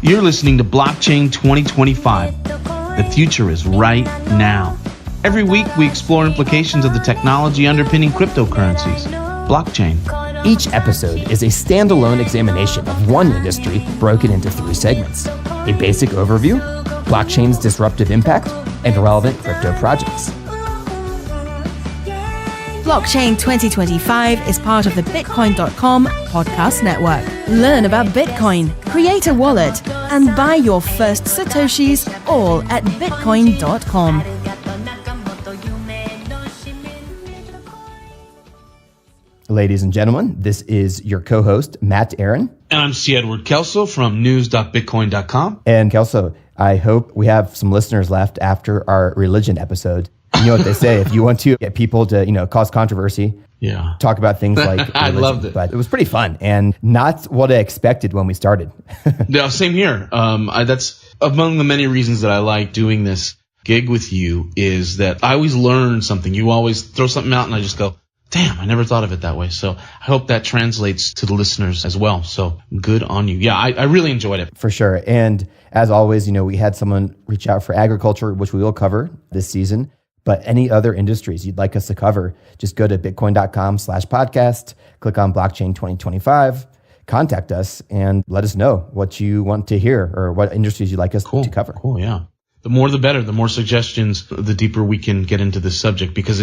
You're listening to Blockchain 2025. The future is right now. Every week, we explore implications of the technology underpinning cryptocurrencies. Blockchain. Each episode is a standalone examination of one industry broken into 3 segments. A basic overview, blockchain's disruptive impact, and relevant crypto projects. Blockchain 2025 is part of the Bitcoin.com podcast network. Learn about Bitcoin, create a wallet, and buy your first Satoshis all at Bitcoin.com. Ladies and gentlemen, this is your co-host, Matt Aaron. And I'm C. Edward Kelso from news.bitcoin.com. And Kelso, I hope we have some listeners left after our religion episode. You know what they say, if you want to get people to, cause controversy, talk about things like religion. I loved it. But it was pretty fun and not what I expected when we started. Yeah, same here. That's among the many reasons that I like doing this gig with you is that I always learn something. You always throw something out and I just go, damn, I never thought of it that way. So I hope that translates to the listeners as well. So good on you. Yeah, I really enjoyed it. For sure. And as always, we had someone reach out for agriculture, which we will cover this season. But any other industries you'd like us to cover, just go to Bitcoin.com/podcast, click on Blockchain 2025, contact us, and let us know what you want to hear or what industries you'd like us to cover. Cool, yeah. The more the better. The more suggestions, the deeper we can get into this subject because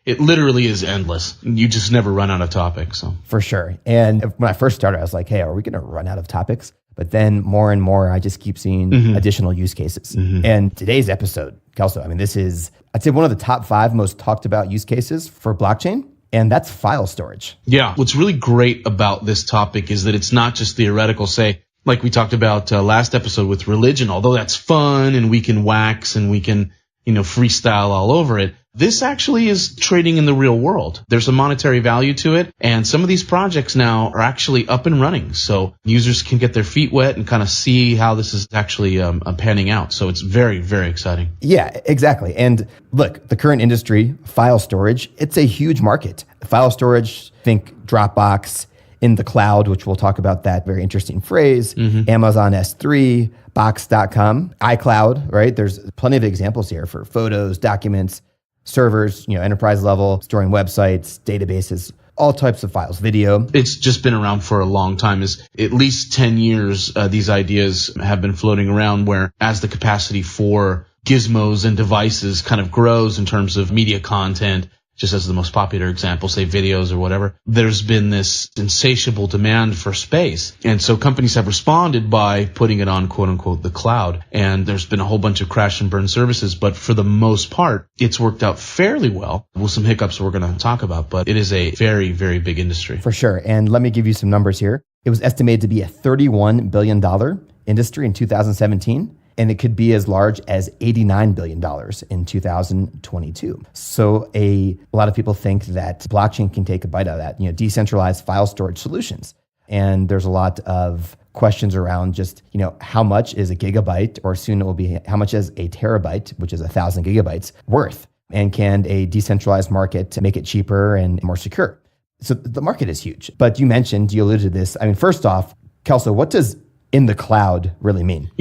it literally is endless. You just never run out of topics. So. For sure. And when I first started, I was like, hey, are we going to run out of topics? But then more and more, I just keep seeing additional use cases. And today's episode, Kelso, this is, I'd say one of the top 5 most talked about use cases for blockchain, and that's file storage. Yeah. What's really great about this topic is that it's not just theoretical, say, like we talked about last episode with religion, although that's fun and we can wax and we can, freestyle all over it. This actually is trading in the real world. There's a monetary value to it. And some of these projects now are actually up and running. So users can get their feet wet and kind of see how this is actually panning out. So it's very, very exciting. Yeah, exactly. And look, the current industry, file storage, it's a huge market. File storage, think Dropbox, in the cloud, which we'll talk about that very interesting phrase, Amazon S3, Box.com, iCloud, right? There's plenty of examples here for photos, documents, servers, enterprise level, storing websites, databases, all types of files, video. It's just been around for a long time. Is at least 10 years, these ideas have been floating around where as the capacity for gizmos and devices kind of grows in terms of media content, just as the most popular example, say videos or whatever, there's been this insatiable demand for space. And so companies have responded by putting it on quote unquote the cloud. And there's been a whole bunch of crash and burn services, but for the most part, it's worked out fairly well with some hiccups we're going to talk about, but it is a very, very big industry. For sure. And let me give you some numbers here. It was estimated to be a $31 billion industry in 2017. And it could be as large as $89 billion in 2022. So a lot of people think that blockchain can take a bite out of that, decentralized file storage solutions. And there's a lot of questions around just, how much is a gigabyte, or soon it will be how much is a terabyte, which is 1,000 gigabytes worth? And can a decentralized market make it cheaper and more secure? So the market is huge. But you alluded to this. First off, Kelso, what does in the cloud really mean?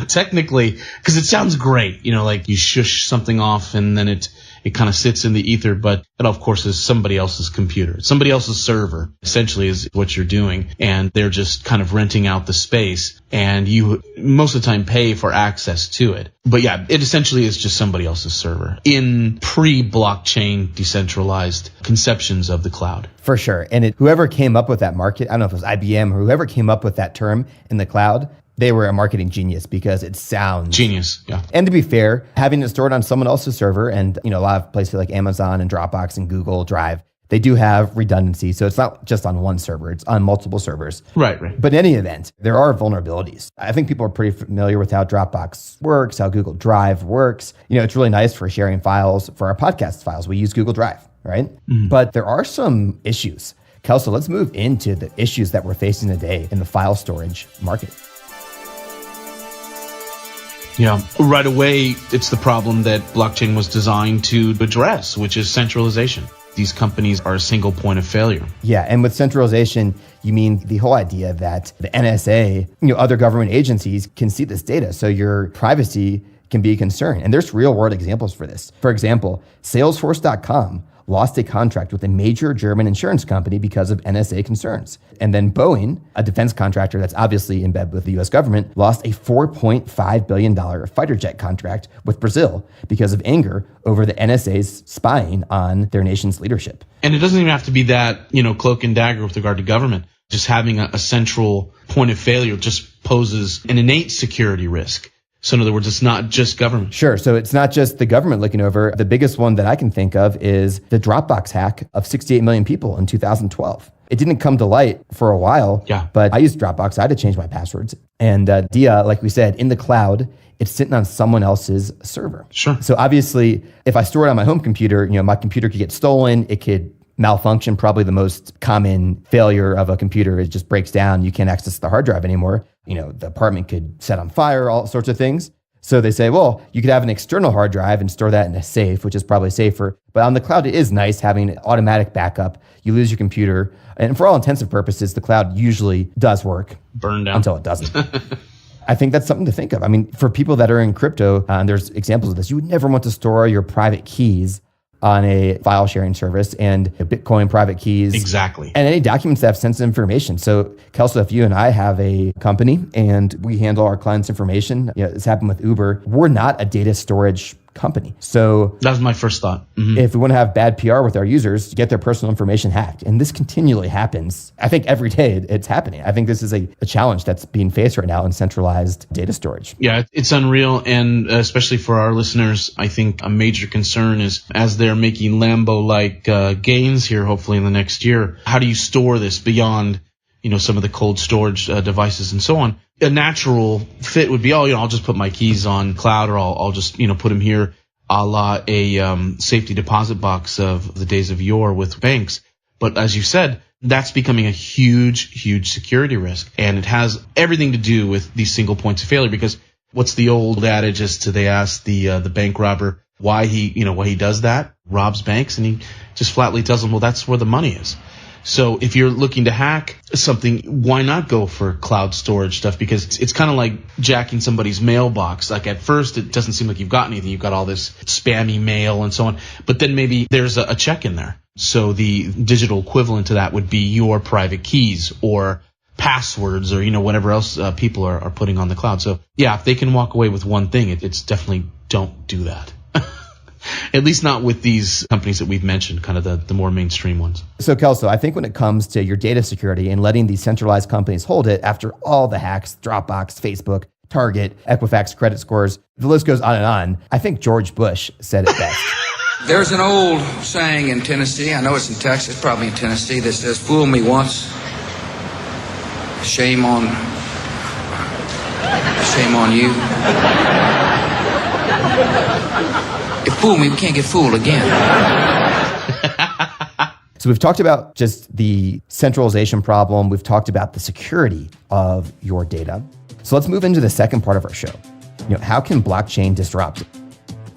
Technically, because it sounds great, like you shush something off and then it kind of sits in the ether, but it of course is somebody else's computer. Somebody else's server essentially is what you're doing. And they're just kind of renting out the space and you most of the time pay for access to it. But yeah, it essentially is just somebody else's server in pre-blockchain decentralized conceptions of the cloud. For sure. And whoever came up with that market, I don't know if it was IBM or whoever came up with that term in the cloud, they were a marketing genius because it sounds genius. Yeah. And to be fair, having it stored on someone else's server and, a lot of places like Amazon and Dropbox and Google Drive, they do have redundancy. So it's not just on one server, it's on multiple servers. Right. But in any event, there are vulnerabilities. I think people are pretty familiar with how Dropbox works, how Google Drive works. It's really nice for sharing files. For our podcast files, we use Google Drive, right? But there are some issues. Kelso, let's move into the issues that we're facing today in the file storage market. Yeah, right away, it's the problem that blockchain was designed to address, which is centralization. These companies are a single point of failure. Yeah, and with centralization, you mean the whole idea that the NSA, other government agencies can see this data. So your privacy can be a concern. And there's real world examples for this. For example, Salesforce.com lost a contract with a major German insurance company because of NSA concerns. And then Boeing, a defense contractor that's obviously in bed with the US government, lost a $4.5 billion fighter jet contract with Brazil because of anger over the NSA's spying on their nation's leadership. And it doesn't even have to be that, cloak and dagger with regard to government. Just having a central point of failure just poses an innate security risk. So in other words, it's not just government. Sure. So it's not just the government looking over. The biggest one that I can think of is the Dropbox hack of 68 million people in 2012. It didn't come to light for a while, but I used Dropbox. I had to change my passwords. And Dia, like we said, in the cloud, it's sitting on someone else's server. Sure. So obviously, if I store it on my home computer, my computer could get stolen. It could malfunction. Probably the most common failure of a computer, it just breaks down. You can't access the hard drive anymore. The apartment could set on fire, all sorts of things. So they say, well, you could have an external hard drive and store that in a safe, which is probably safer. But on the cloud, it is nice having an automatic backup. You lose your computer. And for all intensive purposes, the cloud usually does work. Burn down. Until it doesn't. I think that's something to think of. I mean, for people that are in crypto, and there's examples of this, you would never want to store your private keys on a file sharing service and Bitcoin private keys. Exactly. And any documents that have sensitive information. So Kelso, if you and I have a company and we handle our clients' information, this happened with Uber, we're not a data storage company. So that was my first thought. Mm-hmm. If we want to have bad PR with our users, get their personal information hacked. And this continually happens. I think every day it's happening. I think this is a challenge that's being faced right now in centralized data storage. Yeah, it's unreal. And especially for our listeners, I think a major concern is as they're making Lambo-like gains here, hopefully in the next year, how do you store this beyond, some of the cold storage devices and so on? A natural fit would be, I'll just put my keys on cloud, or I'll just, put them here a la a safety deposit box of the days of yore with banks. But as you said, that's becoming a huge, huge security risk. And it has everything to do with these single points of failure, because what's the old adage as to they ask the bank robber why he does that, robs banks, and he just flatly tells them, well, that's where the money is. So if you're looking to hack something, why not go for cloud storage stuff? Because it's kind of like jacking somebody's mailbox. Like at first, it doesn't seem like you've got anything. You've got all this spammy mail and so on. But then maybe there's a check in there. So the digital equivalent to that would be your private keys or passwords or, whatever else people are putting on the cloud. So yeah, if they can walk away with one thing, it's definitely don't do that. At least not with these companies that we've mentioned, kind of the more mainstream ones. So Kelso, I think when it comes to your data security and letting these centralized companies hold it after all the hacks, Dropbox, Facebook, Target, Equifax credit scores, the list goes on and on. I think George Bush said it best. There's an old saying in Tennessee, I know it's in Texas, probably in Tennessee, that says, fool me once, shame on you. If fool me, we can't get fooled again. So we've talked about just the centralization problem. We've talked about the security of your data. So let's move into the second part of our show. How can blockchain disrupt?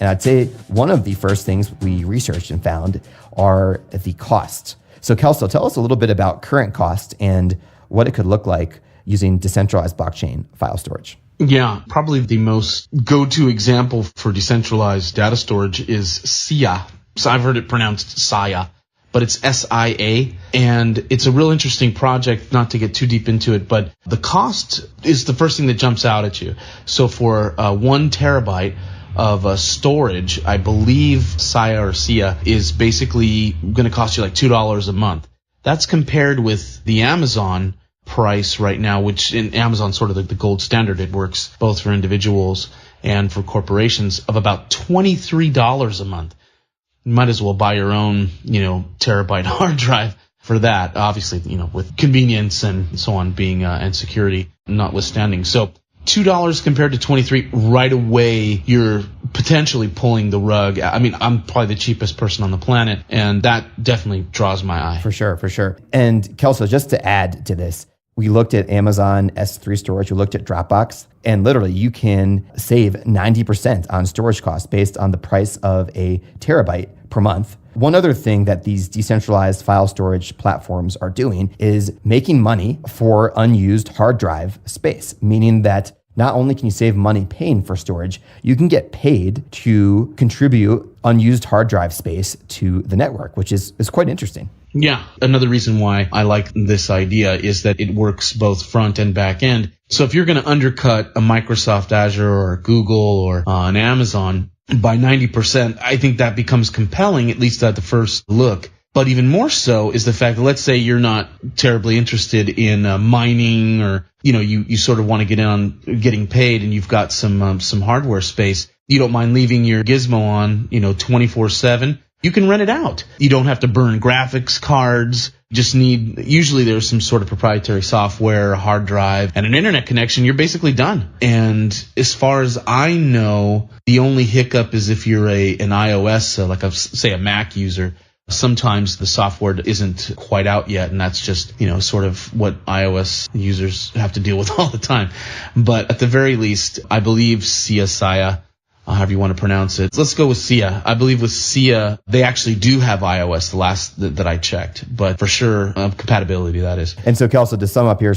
And I'd say one of the first things we researched and found are the costs. So Kelso, tell us a little bit about current cost and what it could look like using decentralized blockchain file storage. Yeah, probably the most go-to example for decentralized data storage is SIA. So I've heard it pronounced SIA, but it's SIA. And it's a real interesting project, not to get too deep into it, but the cost is the first thing that jumps out at you. So for 1 terabyte of storage, I believe SIA is basically going to cost you like $2 a month. That's compared with the Amazon price right now, which in Amazon sort of the gold standard. It works both for individuals and for corporations, of about $23 a month. You might as well buy your own, terabyte hard drive for that. Obviously, with convenience and so on being and security notwithstanding. So $2 compared to $23 right away, you're potentially pulling the rug. I mean, I'm probably the cheapest person on the planet, and that definitely draws my eye. For sure. And Kelso, just to add to this, We looked at Amazon S3 storage, we looked at Dropbox, and literally you can save 90% on storage costs based on the price of a terabyte per month. One other thing that these decentralized file storage platforms are doing is making money for unused hard drive space, meaning that not only can you save money paying for storage, you can get paid to contribute unused hard drive space to the network, which is quite interesting. Yeah. Another reason why I like this idea is that it works both front and back end. So if you're going to undercut a Microsoft Azure or a Google or an Amazon by 90%, I think that becomes compelling, at least at the first look. But even more so is the fact that, let's say you're not terribly interested in mining, or, you sort of want to get in on getting paid, and you've got some hardware space. You don't mind leaving your gizmo on, 24/7. You can rent it out. You don't have to burn graphics cards. Just usually there's some sort of proprietary software, a hard drive, and an internet connection. You're basically done. And as far as I know, the only hiccup is if you're an iOS, say a Mac user. Sometimes the software isn't quite out yet, and that's just, sort of what iOS users have to deal with all the time. But at the very least, I believe Sia, however you want to pronounce it. Let's go with Sia. I believe with Sia, they actually do have iOS, the last that I checked, but for sure, compatibility, that is. And so, Kelso, to sum up here,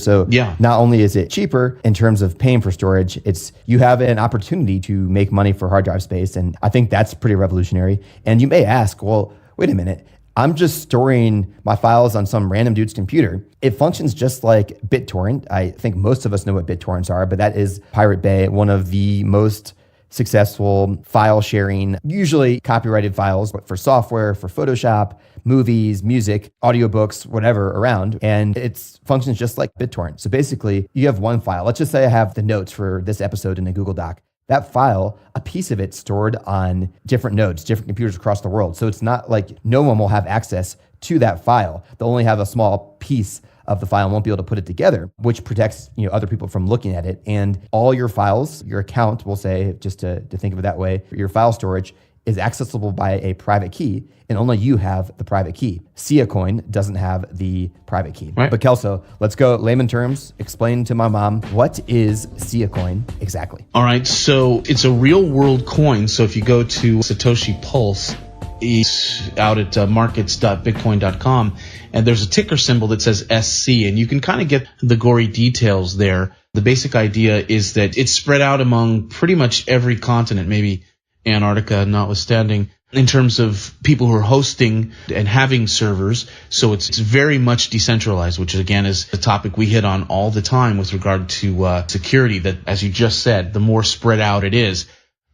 not only is it cheaper in terms of paying for storage, you have an opportunity to make money for hard drive space, and I think that's pretty revolutionary. And you may ask, well, wait a minute, I'm just storing my files on some random dude's computer. It functions just like BitTorrent. I think most of us know what BitTorrents are, but that is Pirate Bay, one of the most successful file sharing, usually copyrighted files for software, for Photoshop, movies, music, audiobooks, whatever around. And it functions just like BitTorrent. So basically, you have one file. Let's just say I have the notes for this episode in a Google Doc. That file, a piece of it stored on different nodes, different computers across the world. So it's not like no one will have access to that file. They'll only have a small piece of the file and won't be able to put it together, which protects other people from looking at it. And all your files, your account, we'll say, just to think of it that way, your file storage is accessible by a private key, and only you have the private key. Sia Coin doesn't have the private key. Right. But Kelso, let's go layman terms. Explain to my mom, what is Sia Coin exactly? All right, so it's a real world coin. So if you go to Satoshi Pulse, it's out at markets.bitcoin.com, and there's a ticker symbol that says SC, and you can kind of get the gory details there. The basic idea is that it's spread out among pretty much every continent, maybe Antarctica notwithstanding, in terms of people who are hosting and having servers. So it's very much decentralized, which again is the topic we hit on all the time with regard to security, that, as you just said, the more spread out it is,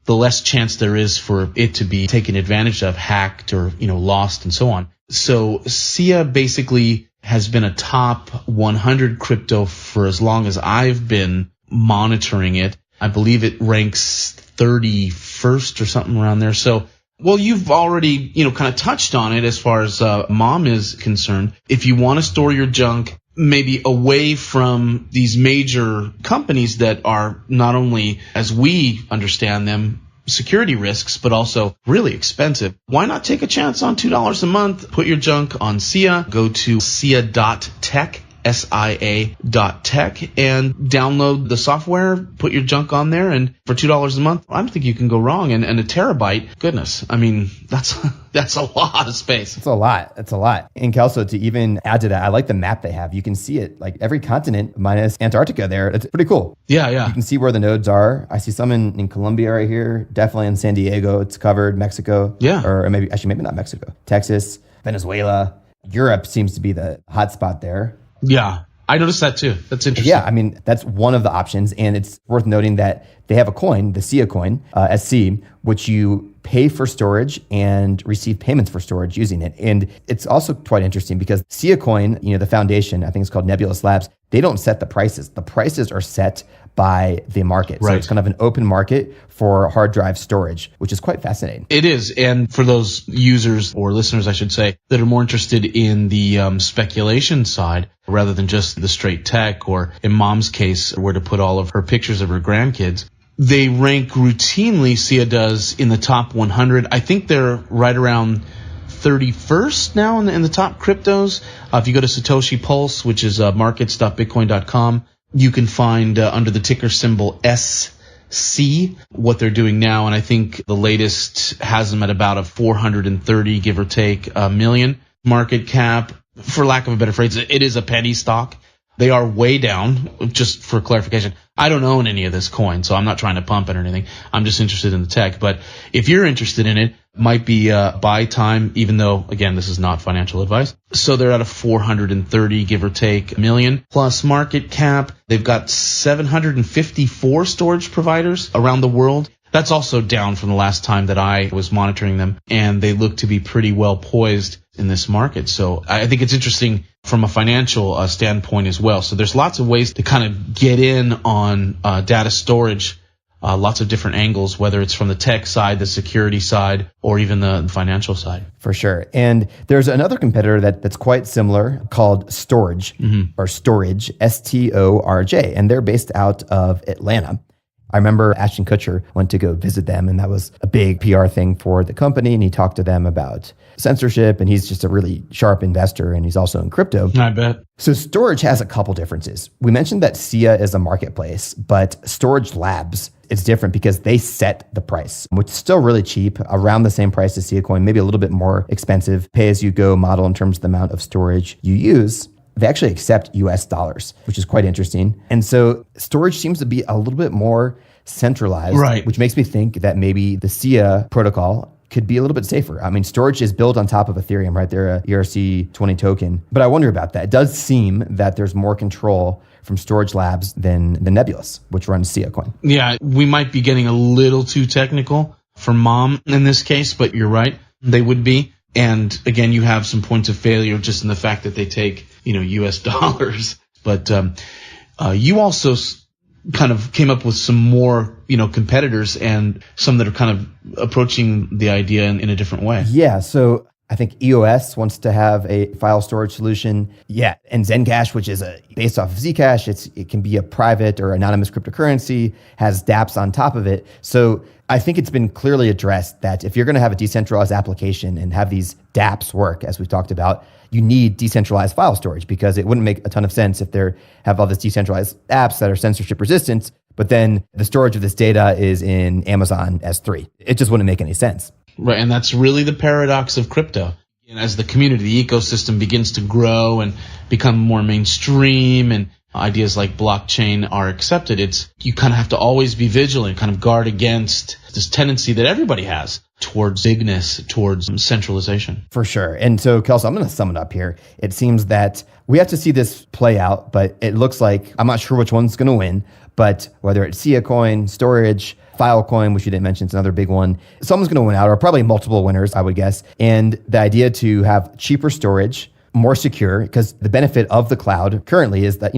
the less chance there is for it to be taken advantage of, hacked, or, lost, and so on. So Sia basically has been a top 100 crypto for as long as I've been monitoring it. I believe it ranks 31st or something around there. So, well, you've already, kind of touched on it as far as mom is concerned. If you want to store your junk maybe away from these major companies that are not only, as we understand them, security risks, but also really expensive, why not take a chance on $2 a month? Put your junk on Sia. Go to sia.tech, SIA.tech, and download the software, put your junk on there, and for $2 a month, I don't think you can go wrong. And a terabyte, goodness, I mean, that's a lot of space. It's a lot. And Kelso, to even add to that, I like the map they have. You can see it, like every continent minus Antarctica there. It's pretty cool. Yeah. You can see where the nodes are. I see some in Colombia right here, definitely in San Diego. It's covered. Mexico. Yeah. Or maybe not Mexico. Texas, Venezuela. Europe seems to be the hot spot there. Yeah, I noticed that too. That's interesting. Yeah, I mean, that's one of the options. And it's worth noting that they have a coin, the Sia coin, SC, which you pay for storage and receive payments for storage using it. And it's also quite interesting because Sia coin, the foundation, I think it's called Nebulous Labs, they don't set the prices. The prices are set by the market. Right. So it's kind of an open market for hard drive storage, which is quite fascinating. It is. And for those users, or listeners, I should say, that are more interested in the speculation side rather than just the straight tech, or in mom's case, where to put all of her pictures of her grandkids, they rank routinely, Sia does, in the top 100. I think they're right around 31st now in the top cryptos. If you go to Satoshi Pulse, which is markets.bitcoin.com, you can find under the ticker symbol SC what they're doing now. And I think the latest has them at about a 430, give or take, million market cap. For lack of a better phrase, it is a penny stock. They are way down. Just for clarification, I don't own any of this coin, so I'm not trying to pump it or anything. I'm just interested in the tech. But if you're interested in it, might be buy time, even though, again, this is not financial advice. So they're at a 430, give or take, million plus market cap. They've got 754 storage providers around the world. That's also down from the last time that I was monitoring them, and they look to be pretty well poised in this market. So I think it's interesting from a financial standpoint as well. So there's lots of ways to kind of get in on data storage, lots of different angles, whether it's from the tech side, the security side, or even the financial side. For sure. And there's another competitor that's quite similar called Storj, or Storj, Storj, and they're based out of Atlanta. I remember Ashton Kutcher went to go visit them, and that was a big PR thing for the company. And he talked to them about censorship, and he's just a really sharp investor, and he's also in crypto. I bet. So Storj has a couple differences. We mentioned that SIA is a marketplace, but Storj Labs is different because they set the price, which is still really cheap, around the same price as SIA Coin, maybe a little bit more expensive, pay-as-you-go model in terms of the amount of storage you use. They actually accept US dollars, which is quite interesting. And so Storj seems to be a little bit more centralized, right, which makes me think that maybe the SIA protocol could be a little bit safer. I mean, Storj is built on top of Ethereum, right? They're a ERC20 token. But I wonder about that. It does seem that there's more control from Storj Labs than the Nebulous, which runs SIA Coin. Yeah, we might be getting a little too technical for mom in this case, but you're right. They would be. And again, you have some points of failure just in the fact that they take, US dollars. But you also kind of came up with some more, competitors and some that are kind of approaching the idea in a different way. Yeah. So I think EOS wants to have a file storage solution. Yeah. And Zencash, which is based off of Zcash, it can be a private or anonymous cryptocurrency, has dApps on top of it. So I think it's been clearly addressed that if you're going to have a decentralized application and have these dApps work, as we've talked about, you need decentralized file storage, because it wouldn't make a ton of sense if they have all these decentralized apps that are censorship resistant, but then the storage of this data is in Amazon S3. It just wouldn't make any sense. Right, and that's really the paradox of crypto. And as the community, the ecosystem begins to grow and become more mainstream, and ideas like blockchain are accepted, you kind of have to always be vigilant, kind of guard against this tendency that everybody has towards bigness, towards centralization. For sure. And so, Kelso, I'm going to sum it up here. It seems that we have to see this play out, but it looks like, I'm not sure which one's going to win, but whether it's SIA Coin, Storj, Filecoin, which you didn't mention, is another big one. Someone's going to win out, or probably multiple winners, I would guess. And the idea to have cheaper storage, more secure, because the benefit of the cloud currently is that,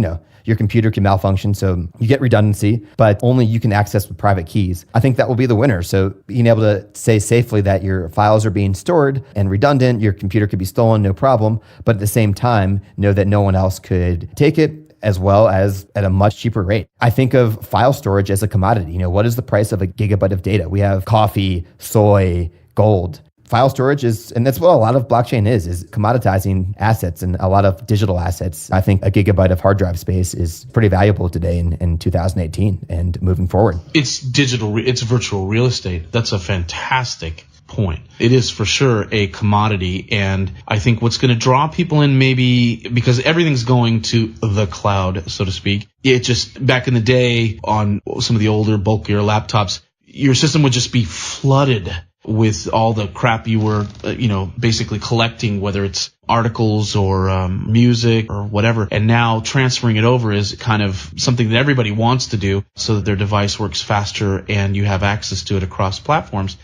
your computer can malfunction, so you get redundancy, but only you can access with private keys. I think that will be the winner. So being able to say safely that your files are being stored and redundant, your computer could be stolen, no problem, but at the same time, know that no one else could take it, as well as at a much cheaper rate. I think of file storage as a commodity. What is the price of a gigabyte of data? We have coffee, soy, gold. File storage and that's what a lot of blockchain is commoditizing assets and a lot of digital assets. I think a gigabyte of hard drive space is pretty valuable today in 2018 and moving forward. It's it's virtual real estate. That's a fantastic point. It is for sure a commodity, and I think what's going to draw people in, maybe because everything's going to the cloud, so to speak. It just, back in the day on some of the older, bulkier laptops, your system would just be flooded with all the crap you were, basically collecting, whether it's articles or music or whatever. And now transferring it over is kind of something that everybody wants to do so that their device works faster and you have access to it across platforms.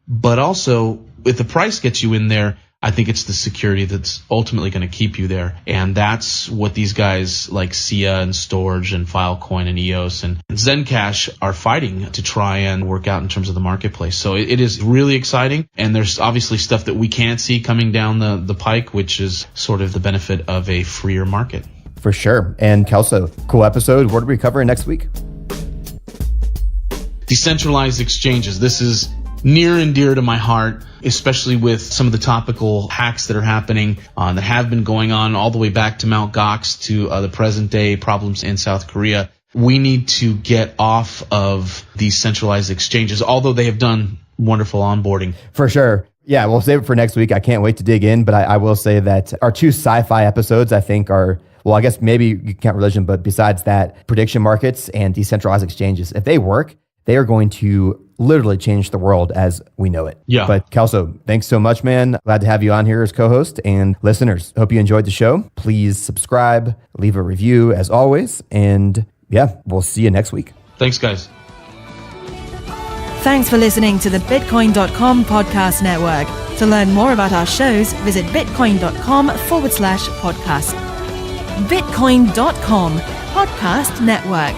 But also, if the price gets you in there, I think it's the security that's ultimately going to keep you there. And that's what these guys like SIA and Storj and Filecoin and EOS and Zencash are fighting to try and work out in terms of the marketplace. So it is really exciting. And there's obviously stuff that we can't see coming down the pike, which is sort of the benefit of a freer market. For sure. And Kelso, cool episode. What are we covering next week? Decentralized exchanges. This is near and dear to my heart. especially with some of the topical hacks that are happening, that have been going on all the way back to Mt. Gox to the present day problems in South Korea. We need to get off of these centralized exchanges, although they have done wonderful onboarding. For sure. Yeah, we'll save it for next week. I can't wait to dig in, but I will say that our 2 sci-fi episodes, I think, are, well, I guess maybe you count religion, but besides that, prediction markets and decentralized exchanges, if they work, they are going to literally change the world as we know it. Yeah. But Kelso, thanks so much, man. Glad to have you on here as co-host. And listeners, hope you enjoyed the show. Please subscribe, leave a review as always. And yeah, we'll see you next week. Thanks, guys. Thanks for listening to the Bitcoin.com podcast network. To learn more about our shows, visit Bitcoin.com/podcast. Bitcoin.com podcast network.